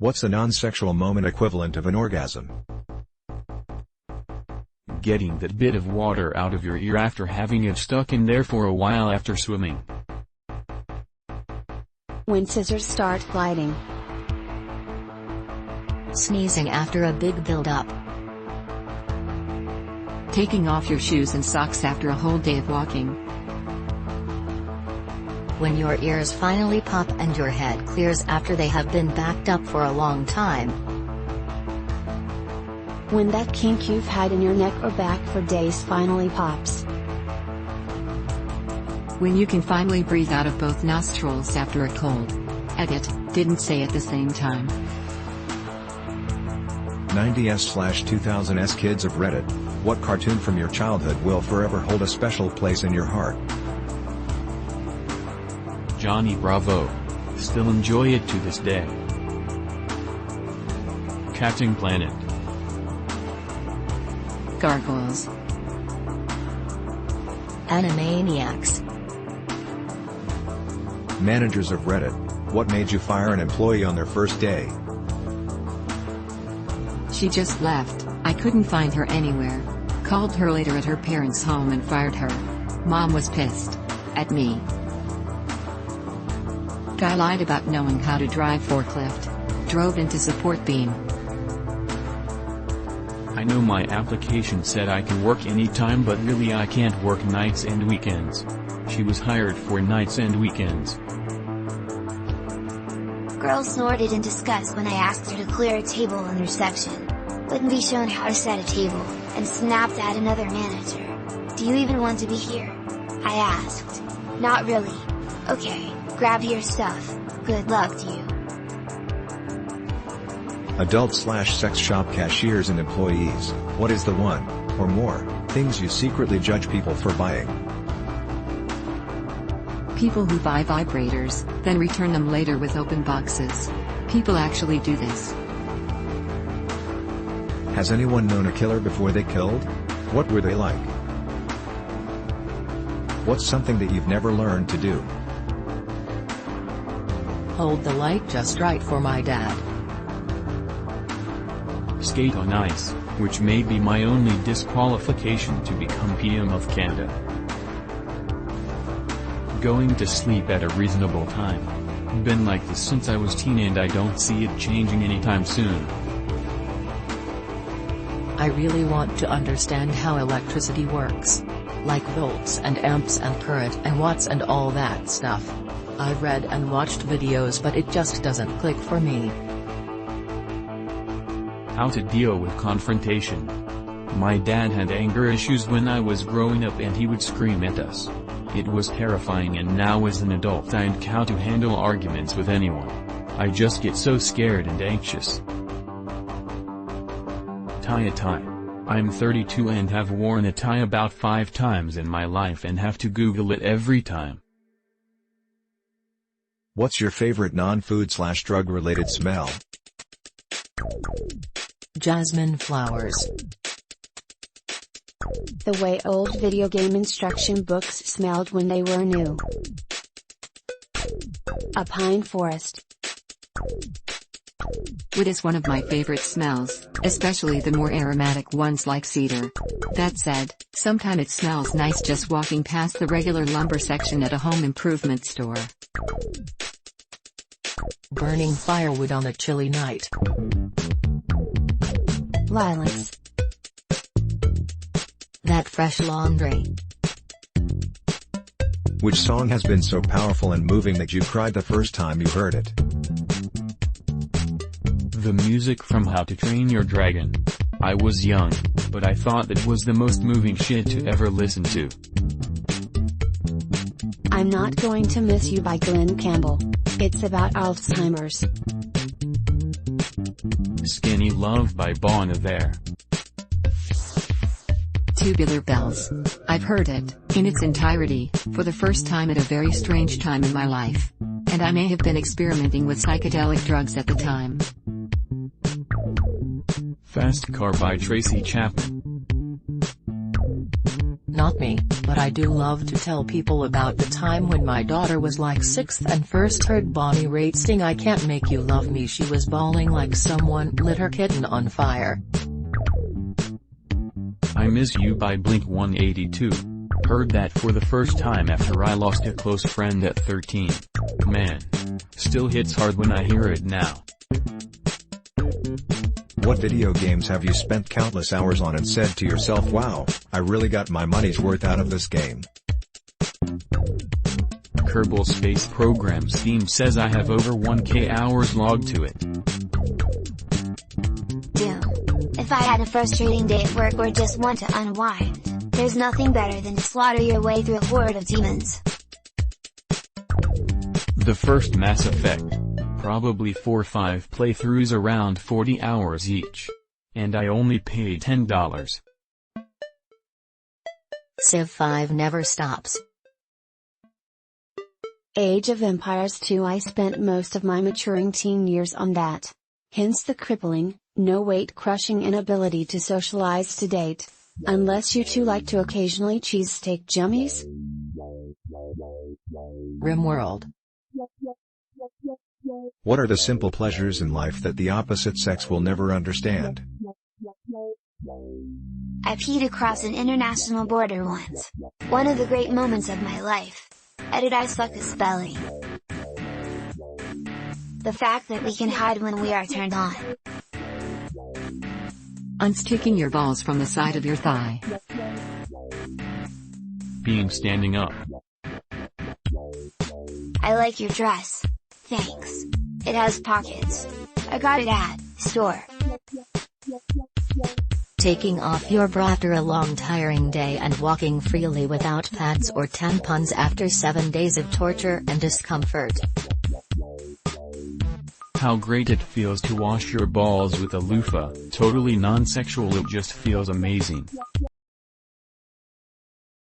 What's the non-sexual moment equivalent of an orgasm? Getting that bit of water out of your ear after having it stuck in there for a while after swimming. When scissors start gliding. Sneezing after a big build-up. Taking off your shoes and socks after a whole day of walking. When your ears finally pop and your head clears after they have been backed up for a long time. When that kink you've had in your neck or back for days finally pops. When you can finally breathe out of both nostrils after a cold. Edit, didn't say at the same time. 90s/2000s kids of Reddit, what cartoon from your childhood will forever hold a special place in your heart? Johnny Bravo. Still enjoy it to this day. Captain Planet. Gargoyles. Animaniacs. Managers of Reddit, what made you fire an employee on their first day? She just left, I couldn't find her anywhere. Called her later at her parents' home and fired her. Mom was pissed. At me. Guy lied about knowing how to drive forklift. Drove into support beam. I know my application said I can work anytime, but really I can't work nights and weekends. She was hired for nights and weekends. Girl snorted in disgust when I asked her to clear a table in her section. Wouldn't be shown how to set a table, and snapped at another manager. Do you even want to be here? I asked. Not really. Okay, grab your stuff. Good luck to you. Adult/sex shop cashiers and employees, what is the one, or more, things you secretly judge people for buying? People who buy vibrators, then return them later with open boxes. People actually do this. Has anyone known a killer before they killed? What were they like? What's something that you've never learned to do? Hold the light just right for my dad. Skate on ice, which may be my only disqualification to become PM of Canada. Going to sleep at a reasonable time. Been like this since I was teen and I don't see it changing anytime soon. I really want to understand how electricity works. Like volts and amps and current and watts and all that stuff. I've read and watched videos but it just doesn't click for me. How to deal with confrontation. My dad had anger issues when I was growing up and he would scream at us. It was terrifying, and now as an adult I know how to handle arguments with anyone. I just get so scared and anxious. Tie a tie. I'm 32 and have worn a tie about 5 times in my life and have to Google it every time. What's your favorite non-food/drug related smell? Jasmine flowers. The way old video game instruction books smelled when they were new. A pine forest. Wood is one of my favorite smells, especially the more aromatic ones like cedar. That said, sometimes it smells nice just walking past the regular lumber section at a home improvement store. Burning firewood on a chilly night. Lilacs. That fresh laundry. Which song has been so powerful and moving that you cried the first time you heard it? The music from How to Train Your Dragon. I was young, but I thought that was the most moving shit to ever listen to. I'm Not Going to Miss You by Glenn Campbell. It's about Alzheimer's. Skinny Love by Bon Iver. Tubular Bells. I've heard it, in its entirety, for the first time at a very strange time in my life. And I may have been experimenting with psychedelic drugs at the time. Fast Car by Tracy Chapman. not me, but I do love to tell people about the time when my daughter was like 6 and first heard Bonnie Raitt sing "I Can't Make You Love Me." She was bawling like someone lit her kitten on fire. I Miss You by Blink-182. Heard that for the first time after I lost a close friend at 13. Man. Still hits hard when I hear it now. What video games have you spent countless hours on and said to yourself, wow, I really got my money's worth out of this game? Kerbal Space Program's theme says I have over 1K hours logged to it. Doom. If I had a frustrating day at work or just want to unwind, there's nothing better than to slaughter your way through a horde of demons. The first Mass Effect. Probably 4 or 5 playthroughs around 40 hours each. And I only paid $10. Civ 5 never stops. Age of Empires 2. I spent most of my maturing teen years on that. Hence the crippling, no weight-crushing inability to socialize to date. Unless you two like to occasionally cheesesteak jummies? RimWorld. What are the simple pleasures in life that the opposite sex will never understand? I peed across an international border once. One of the great moments of my life. Did I suck at spelling? The fact that we can hide when we are turned on. Unsticking your balls from the side of your thigh. Being standing up. I like your dress. Thanks. It has pockets. I got it at store. Taking off your bra after a long tiring day and walking freely without pads or tampons after 7 days of torture and discomfort. How great it feels to wash your balls with a loofah. Totally non-sexual, it just feels amazing.